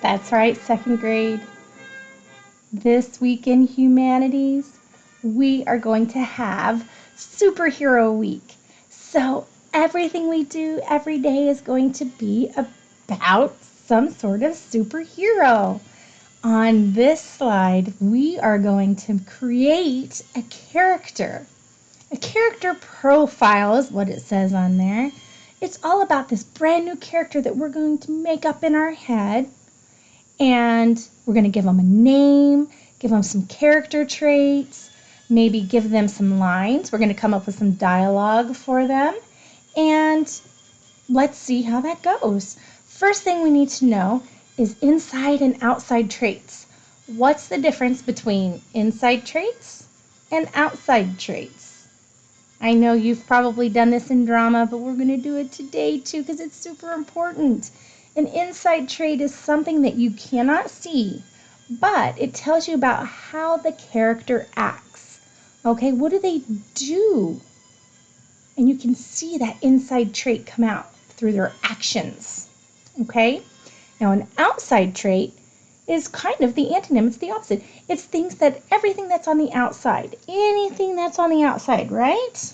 That's right, second grade. This week in humanities, we are going to have Superhero Week. So everything we do every day is going to be about some sort of superhero. On this slide, we are going to create a character. A character profile is what it says on there. It's all about this brand new character that we're going to make up in our head. And we're going to give them a name, give them some character traits, maybe give them some lines. We're going to come up with some dialogue for them. And let's see how that goes. First thing we need to know is inside and outside traits. What's the difference between inside traits and outside traits? I know you've probably done this in drama, but we're going to do it today too because it's super important. An inside trait is something that you cannot see, but it tells you about how the character acts. Okay, what do they do? And you can see that inside trait come out through their actions. Okay, now an outside trait is kind of the antonym, it's the opposite. It's everything that's on the outside, anything that's on the outside, right?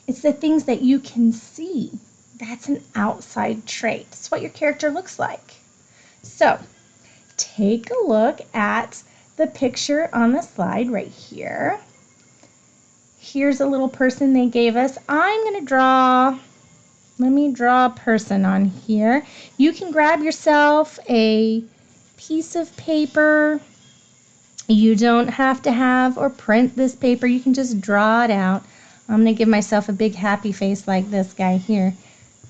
It's the things that you can see. That's an outside trait. It's what your character looks like. So, take a look at the picture on the slide right here. Here's a little person they gave us. Let me draw a person on here. You can grab yourself a piece of paper. You don't have to have or print this paper. You can just draw it out. I'm going to give myself a big happy face like this guy here.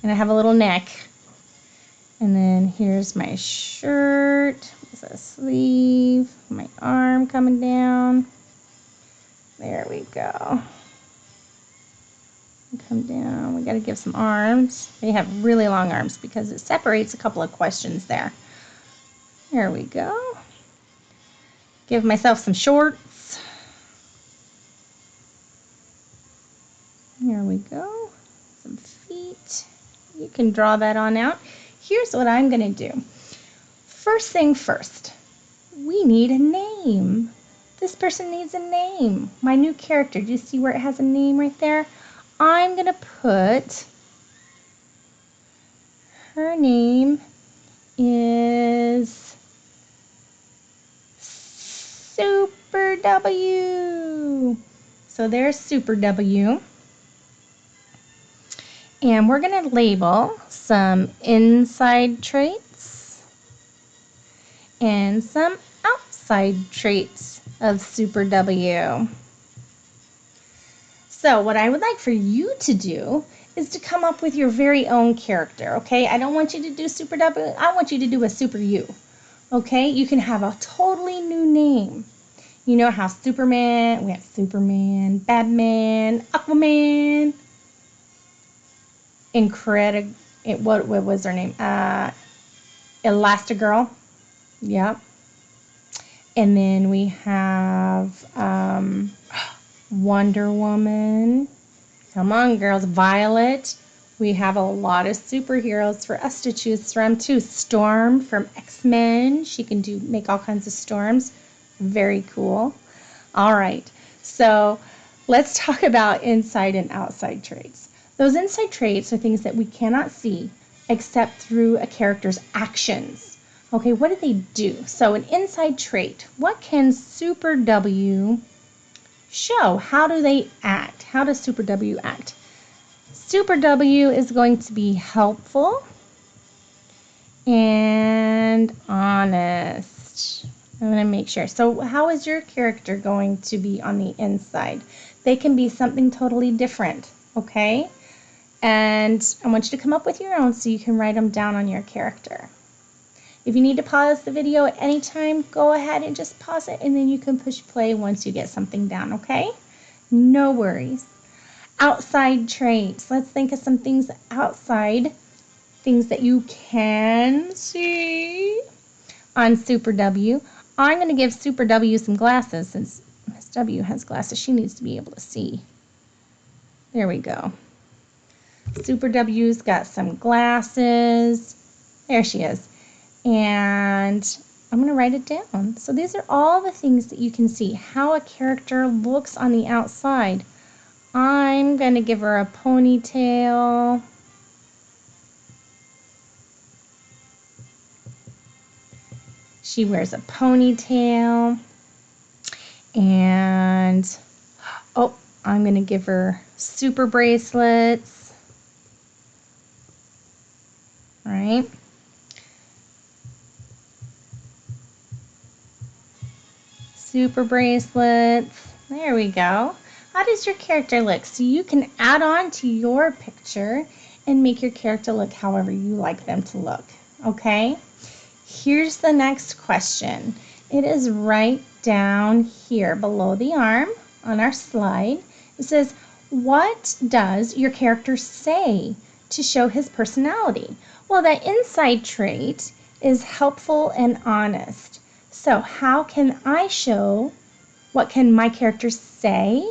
And I have a little neck. And then here's my shirt. There's a sleeve. My arm coming down. There we go. Come down. We got to give some arms. They have really long arms because it separates a couple of questions there. There we go. Give myself some shorts. There we go. Some feet. You can draw that on out. Here's what I'm going to do. First thing first, we need a name. This person needs a name. My new character, do you see where it has a name right there? I'm going to put, her name is Super W. So there's Super W. And we're going to label some inside traits and some outside traits of Super W. So what I would like for you to do is to come up with your very own character, okay? I don't want you to do Super W. I want you to do a Super U, okay? You can have a totally new name. You know how we have Superman, Batman, Aquaman, what was her name? Elastigirl. Yep. And then we have Wonder Woman. Come on, girls. Violet. We have a lot of superheroes for us to choose from too. Storm from X-Men. She can make all kinds of storms. Very cool. All right. So let's talk about inside and outside traits. Those inside traits are things that we cannot see except through a character's actions. Okay, what do they do? So an inside trait, what can Super W show? How do they act? How does Super W act? Super W is going to be helpful and honest. I'm going to make sure. So how is your character going to be on the inside? They can be something totally different, okay? And I want you to come up with your own so you can write them down on your character. If you need to pause the video at any time, go ahead and just pause it and then you can push play once you get something down, okay? No worries. Outside traits. Let's think of some things outside, things that you can see on Super W. I'm going to give Super W some glasses since Miss W has glasses. She needs to be able to see. There we go. Super W's got some glasses. There she is. and I'm going to write it down. So these are all the things that you can see, how a character looks on the outside. I'm going to give her a ponytail. She wears a ponytail. And, oh, I'm going to give her super bracelets. All right. Super bracelets. There we go. How does your character look? So you can add on to your picture and make your character look however you like them to look. Okay? Here's the next question. It is right down here below the arm on our slide. It says, what does your character say to show his personality? Well, that inside trait is helpful and honest. So how can I show, what can my character say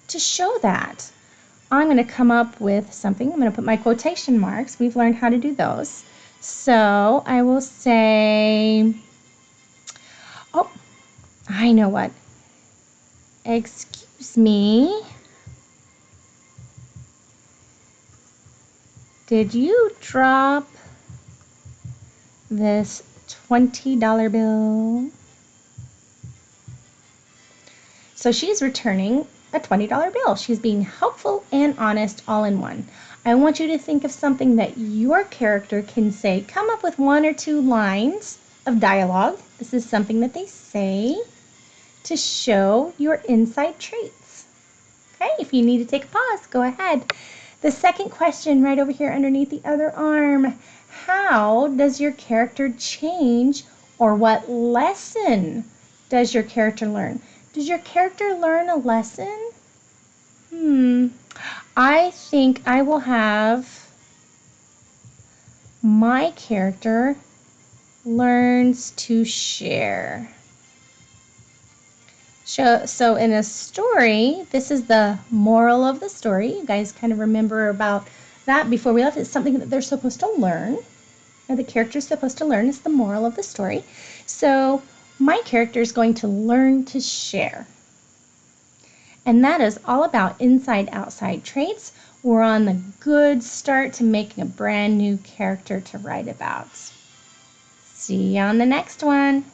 to show that? I'm going to come up with something. I'm going to put my quotation marks. We've learned how to do those. So I will say, oh, I know what. Excuse me. Did you drop this $20 bill? So she's returning a $20 bill. She's being helpful and honest all in one. I want you to think of something that your character can say. Come up with 1 or 2 lines of dialogue. This is something that they say to show your inside traits. Okay, if you need to take a pause, go ahead. The second question right over here underneath the other arm. How does your character change, or what lesson does your character learn? Does your character learn a lesson? I think I will have my character learns to share. So in a story, this is the moral of the story. You guys kind of remember about that before we left. It's something that they're supposed to learn, or the character's supposed to learn. It's the moral of the story. So my character is going to learn to share. And that is all about inside-outside traits. We're on the good start to making a brand new character to write about. See you on the next one.